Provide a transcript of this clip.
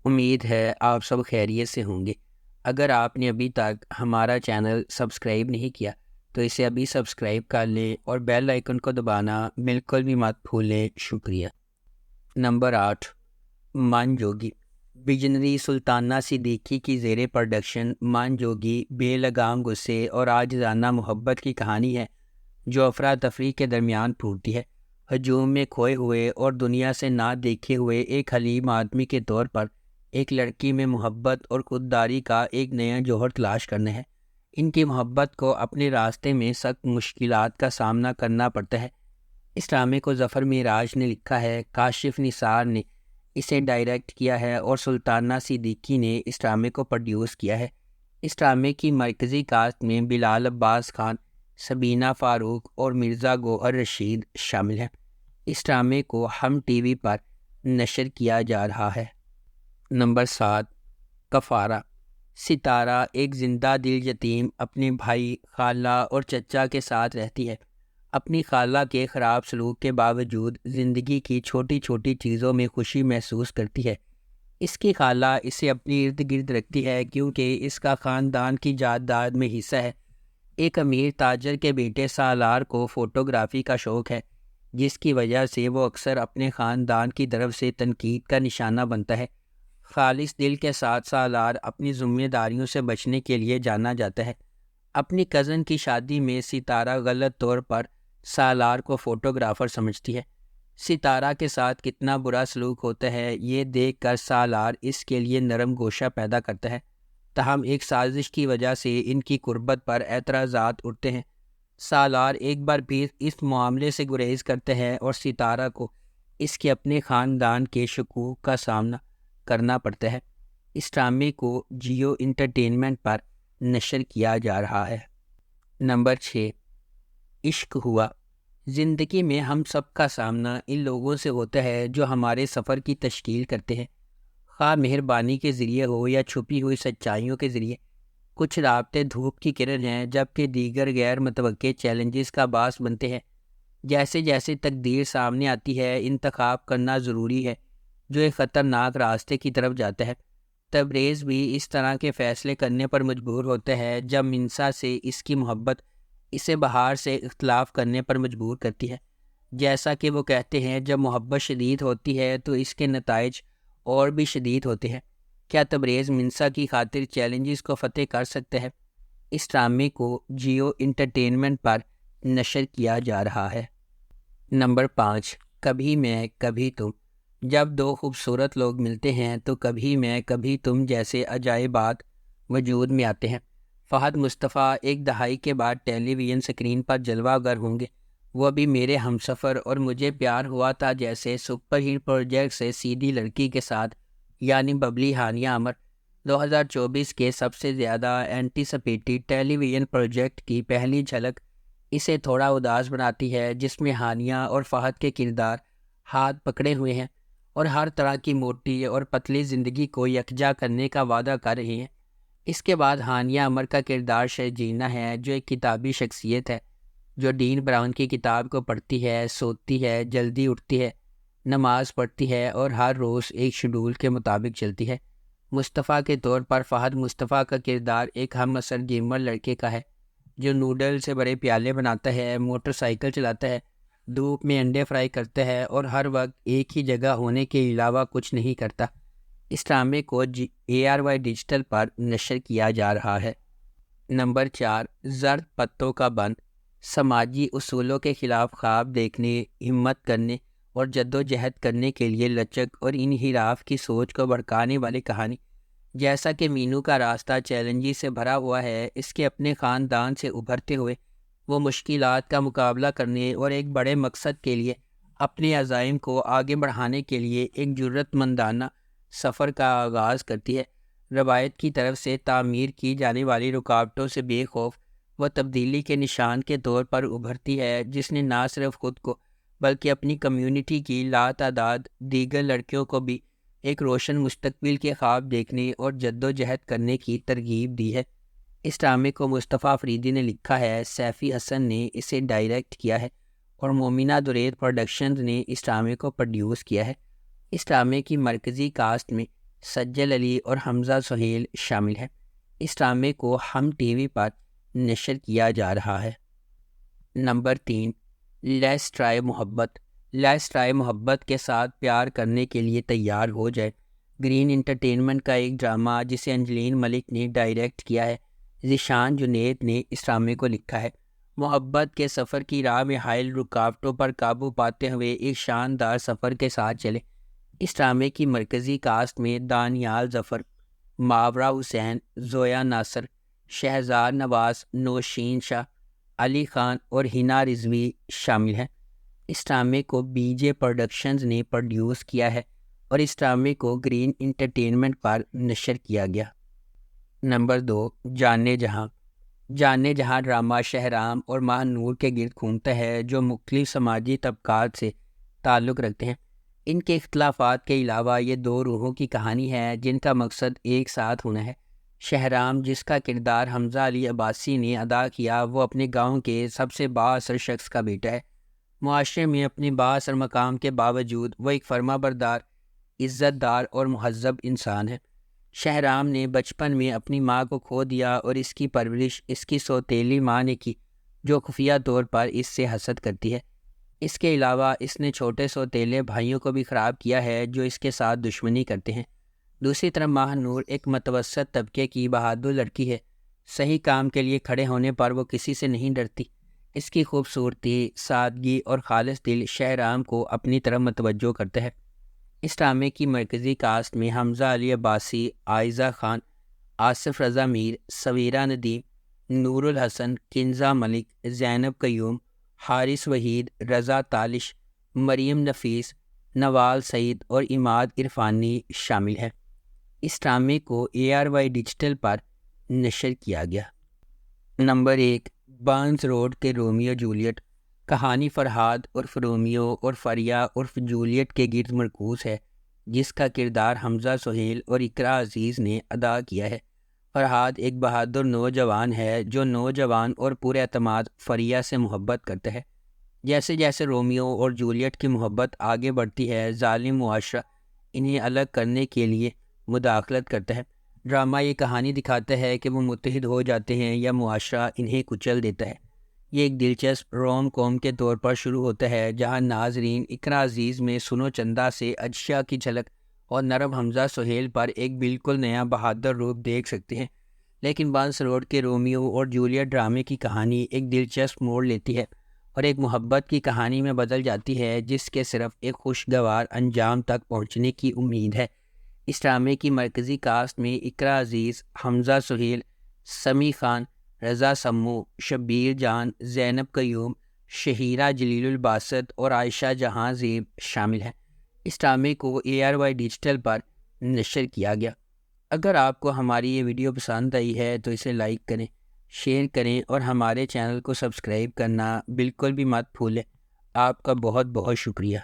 امید ہے آپ سب خیریت سے ہوں گے۔ اگر آپ نے ابھی تک ہمارا چینل سبسکرائب نہیں کیا تو اسے ابھی سبسکرائب کر لیں اور بیل آئیکن کو دبانا بالکل بھی مت بھولیں۔ شکریہ۔ نمبر 8، من جوگی۔ ویژنری سلطانہ صدیقی کی زیر پروڈکشن من جوگی بے لگام غصے اور عاجزانہ محبت کی کہانی ہے جو افراتفری کے درمیان پھوٹتی ہے۔ ہجوم میں کھوئے ہوئے اور دنیا سے نہ دیکھے ہوئے ایک حلیم آدمی کے طور پر ایک لڑکی میں محبت اور خودداری کا ایک نیا جوہر تلاش کرنا ہے۔ ان کی محبت کو اپنے راستے میں سخت مشکلات کا سامنا کرنا پڑتا ہے۔ اس ڈرامے کو ظفر معراج نے لکھا ہے، کاشف نثار نے اسے ڈائریکٹ کیا ہے اور سلطانہ صدیقی نے اس ڈرامے کو پروڈیوس کیا ہے۔ اس ڈرامے کی مرکزی کاسٹ میں بلال عباس خان، سبینہ فاروق اور مرزا گوہر رشید شامل ہیں۔ اس ڈرامے کو ہم ٹی وی پر نشر کیا جا رہا ہے۔ نمبر 7، کفارہ۔ ستارہ ایک زندہ دل یتیم اپنے بھائی، خالہ اور چچا کے ساتھ رہتی ہے۔ اپنی خالہ کے خراب سلوک کے باوجود زندگی کی چھوٹی چھوٹی چیزوں میں خوشی محسوس کرتی ہے۔ اس کی خالہ اسے اپنی ارد گرد رکھتی ہے کیونکہ اس کا خاندان کی جائیداد میں حصہ ہے۔ ایک امیر تاجر کے بیٹے سالار کو فوٹوگرافی کا شوق ہے، جس کی وجہ سے وہ اکثر اپنے خاندان کی طرف سے تنقید کا نشانہ بنتا ہے۔ خالص دل کے ساتھ سالار اپنی ذمہ داریوں سے بچنے کے لیے جانا جاتا ہے۔ اپنی کزن کی شادی میں ستارہ غلط طور پر سالار کو فوٹوگرافر سمجھتی ہے۔ ستارہ کے ساتھ کتنا برا سلوک ہوتا ہے یہ دیکھ کر سالار اس کے لیے نرم گوشہ پیدا کرتا ہے، تاہم ایک سازش کی وجہ سے ان کی قربت پر اعتراضات اٹھتے ہیں۔ سالار ایک بار پھر اس معاملے سے گریز کرتے ہیں اور ستارہ کو اس کے اپنے خاندان کے شکوک کا سامنا کرنا پڑتا ہے۔ اس ڈرامے کو جیو انٹرٹینمنٹ پر نشر کیا جا رہا ہے۔ نمبر 6، عشق ہوا۔ زندگی میں ہم سب کا سامنا ان لوگوں سے ہوتا ہے جو ہمارے سفر کی تشکیل کرتے ہیں، خواہ مہربانی کے ذریعے ہو یا چھپی ہوئی سچائیوں کے ذریعے۔ کچھ رابطے دھوپ کی کرن ہیں جبکہ دیگر غیر متوقع چیلنجز کا باعث بنتے ہیں۔ جیسے جیسے تقدیر سامنے آتی ہے انتخاب کرنا ضروری ہے جو ایک خطرناک راستے کی طرف جاتا ہے۔ تبریز بھی اس طرح کے فیصلے کرنے پر مجبور ہوتا ہے جب منسا سے اس کی محبت اسے بہار سے اختلاف کرنے پر مجبور کرتی ہے۔ جیسا کہ وہ کہتے ہیں جب محبت شدید ہوتی ہے تو اس کے نتائج اور بھی شدید ہوتے ہیں۔ کیا تبریز منسا کی خاطر چیلنجز کو فتح کر سکتا ہے؟ اس ڈرامے کو جیو انٹرٹینمنٹ پر نشر کیا جا رہا ہے۔ نمبر 5، کبھی میں کبھی تم۔ جب دو خوبصورت لوگ ملتے ہیں تو کبھی میں کبھی تم جیسے عجائبات وجود میں آتے ہیں۔ فہد مصطفیٰ ایک دہائی کے بعد ٹیلی ویژن سکرین پر جلوہ گر ہوں گے۔ وہ بھی میرے ہمسفر اور مجھے پیار ہوا تھا جیسے سپر ہٹ پروجیکٹ سے سیدھی لڑکی کے ساتھ، یعنی ببلی ہانیہ عمر۔ 2024 کے سب سے زیادہ اینٹیسپیٹڈ ٹیلی ویژن پروجیکٹ کی پہلی جھلک اسے تھوڑا اداس بناتی ہے، جس میں ہانیہ اور فہد کے کردار ہاتھ پکڑے ہوئے ہیں اور ہر طرح کی موٹی اور پتلی زندگی کو یکجا کرنے کا وعدہ کر رہے ہیں۔ اس کے بعد ہانیہ عمر کا کردار شرجینا ہے، جو ایک کتابی شخصیت ہے جو ڈین براؤن کی کتاب کو پڑھتی ہے، سوتی ہے، جلدی اٹھتی ہے، نماز پڑھتی ہے اور ہر روز ایک شیڈول کے مطابق چلتی ہے۔ مصطفیٰ کے طور پر فہد مصطفیٰ کا کردار ایک ہم عصر گیمر لڑکے کا ہے جو نوڈل سے بڑے پیالے بناتا ہے، موٹر سائیکل چلاتا ہے، دھوپ میں انڈے فرائی کرتا ہے اور ہر وقت ایک ہی جگہ ہونے کے علاوہ کچھ نہیں کرتا۔ اس ڈرامے کو ARY ڈیجیٹل پر نشر کیا جا رہا ہے۔ نمبر 4، زرد پتوں کا بند۔ سماجی اصولوں کے خلاف خواب دیکھنے، ہمت کرنے اور جدوجہد کرنے کے لیے لچک اور انحراف کی سوچ کو بھڑکانے والی کہانی۔ جیسا کہ مینو کا راستہ چیلنجز سے بھرا ہوا ہے، اس کے اپنے خاندان سے ابھرتے ہوئے وہ مشکلات کا مقابلہ کرنے اور ایک بڑے مقصد کے لیے اپنے عزائم کو آگے بڑھانے کے لیے ایک جرأت مندانہ سفر کا آغاز کرتی ہے۔ روایت کی طرف سے تعمیر کی جانے والی رکاوٹوں سے بے خوف وہ تبدیلی کے نشان کے طور پر ابھرتی ہے، جس نے نہ صرف خود کو بلکہ اپنی کمیونٹی کی لاتعداد دیگر لڑکیوں کو بھی ایک روشن مستقبل کے خواب دیکھنے اور جدوجہد کرنے کی ترغیب دی ہے۔ اس ڈرامے کو مصطفیٰ فریدی نے لکھا ہے، سیفی حسن نے اسے ڈائریکٹ کیا ہے اور مومنہ درید پروڈکشنز نے اس ڈرامے کو پروڈیوس کیا ہے۔ اس ڈرامے کی مرکزی کاسٹ میں سجل علی اور حمزہ سہیل شامل ہیں۔ اس ڈرامے کو ہم ٹی وی پر نشر کیا جا رہا ہے۔ نمبر 3، لیٹس ٹرائی محبت۔ لیٹس ٹرائی محبت کے ساتھ پیار کرنے کے لیے تیار ہو جائے، گرین انٹرٹینمنٹ کا ایک ڈرامہ جسے انجلین ملک نے ڈائریکٹ کیا ہے، ذیشان جنید نے اس ڈرامے کو لکھا ہے۔ محبت کے سفر کی راہ میں حائل رکاوٹوں پر قابو پاتے ہوئے ایک شاندار سفر کے ساتھ چلے۔ اس ڈرامے کی مرکزی کاسٹ میں دانیال ظفر، ماورا حسین، زویا ناصر، شہزاد نواز، نوشین شاہ، علی خان اور ہنا رضوی شامل ہیں۔ اس ڈرامے کو بی جے پروڈکشنز نے پروڈیوس کیا ہے اور اس ڈرامے کو گرین انٹرٹینمنٹ پر نشر کیا گیا۔ نمبر 2، جانے جہاں۔ جانے جہاں ڈرامہ شہرام اور ماہ نور کے گرد گھومتا ہے، جو مختلف سماجی طبقات سے تعلق رکھتے ہیں۔ ان کے اختلافات کے علاوہ یہ دو روحوں کی کہانی ہے جن کا مقصد ایک ساتھ ہونا ہے۔ شہرام، جس کا کردار حمزہ علی عباسی نے ادا کیا، وہ اپنے گاؤں کے سب سے بااثر شخص کا بیٹا ہے۔ معاشرے میں اپنے بااثر مقام کے باوجود وہ ایک فرما بردار، عزت دار اور مہذب انسان ہے۔ شہرام نے بچپن میں اپنی ماں کو کھو دیا اور اس کی پرورش اس کی سوتیلی ماں نے کی، جو خفیہ طور پر اس سے حسد کرتی ہے۔ اس کے علاوہ اس نے چھوٹے سوتیلے بھائیوں کو بھی خراب کیا ہے جو اس کے ساتھ دشمنی کرتے ہیں۔ دوسری طرف ماہ نور ایک متوسط طبقے کی بہادر لڑکی ہے۔ صحیح کام کے لیے کھڑے ہونے پر وہ کسی سے نہیں ڈرتی۔ اس کی خوبصورتی، سادگی اور خالص دل شہرام کو اپنی طرف متوجہ کرتا ہے۔ اس ڈرامے کی مرکزی کاسٹ میں حمزہ علی عباسی، عائزہ خان، آصف رضا میر، سویرا ندیم، نور الحسن، کنزہ ملک، زینب قیوم، حارث وحید، رضا تالش، مریم نفیس، نوال سعید اور عماد عرفانی شامل ہیں۔ اس ڈرامے کو ARY ڈیجیٹل پر نشر کیا گیا۔ نمبر 1، بارنز روڈ کے رومیو جولیٹ۔ کہانی فرحاد عرف رومیو اور فریہ عرف جولیٹ کے گرد مرکوز ہے، جس کا کردار حمزہ سہیل اور اقرا عزیز نے ادا کیا ہے۔ فرحاد ایک بہادر نوجوان ہے جو نوجوان اور پورے اعتماد فریہ سے محبت کرتا ہے۔ جیسے جیسے رومیو اور جولیٹ کی محبت آگے بڑھتی ہے، ظالم معاشرہ انہیں الگ کرنے کے لیے مداخلت کرتا ہے۔ ڈرامہ یہ کہانی دکھاتا ہے کہ وہ متحد ہو جاتے ہیں یا معاشرہ انہیں کچل دیتا ہے۔ یہ ایک دلچسپ روم کوم کے طور پر شروع ہوتا ہے، جہاں ناظرین اقرا عزیز میں سنو چندہ سے اجشا کی جھلک اور نرم حمزہ سہیل پر ایک بالکل نیا بہادر روپ دیکھ سکتے ہیں۔ لیکن بارنز روڈ کے رومیو اور جولیٹ ڈرامے کی کہانی ایک دلچسپ موڑ لیتی ہے اور ایک محبت کی کہانی میں بدل جاتی ہے جس کے صرف ایک خوشگوار انجام تک پہنچنے کی امید ہے۔ اس ڈرامے کی مرکزی کاسٹ میں اقرا عزیز، حمزہ سہیل، سمیع خان، رضا سمو، شبیر جان، زینب قیوم، شہیرہ جلیل الباسط اور عائشہ جہاں زیب شامل ہیں۔ اس ڈرامے کو ARY ڈیجیٹل پر نشر کیا گیا۔ اگر آپ کو ہماری یہ ویڈیو پسند آئی ہے تو اسے لائک کریں، شیئر کریں اور ہمارے چینل کو سبسکرائب کرنا بالکل بھی مت بھولیں۔ آپ کا بہت بہت شکریہ۔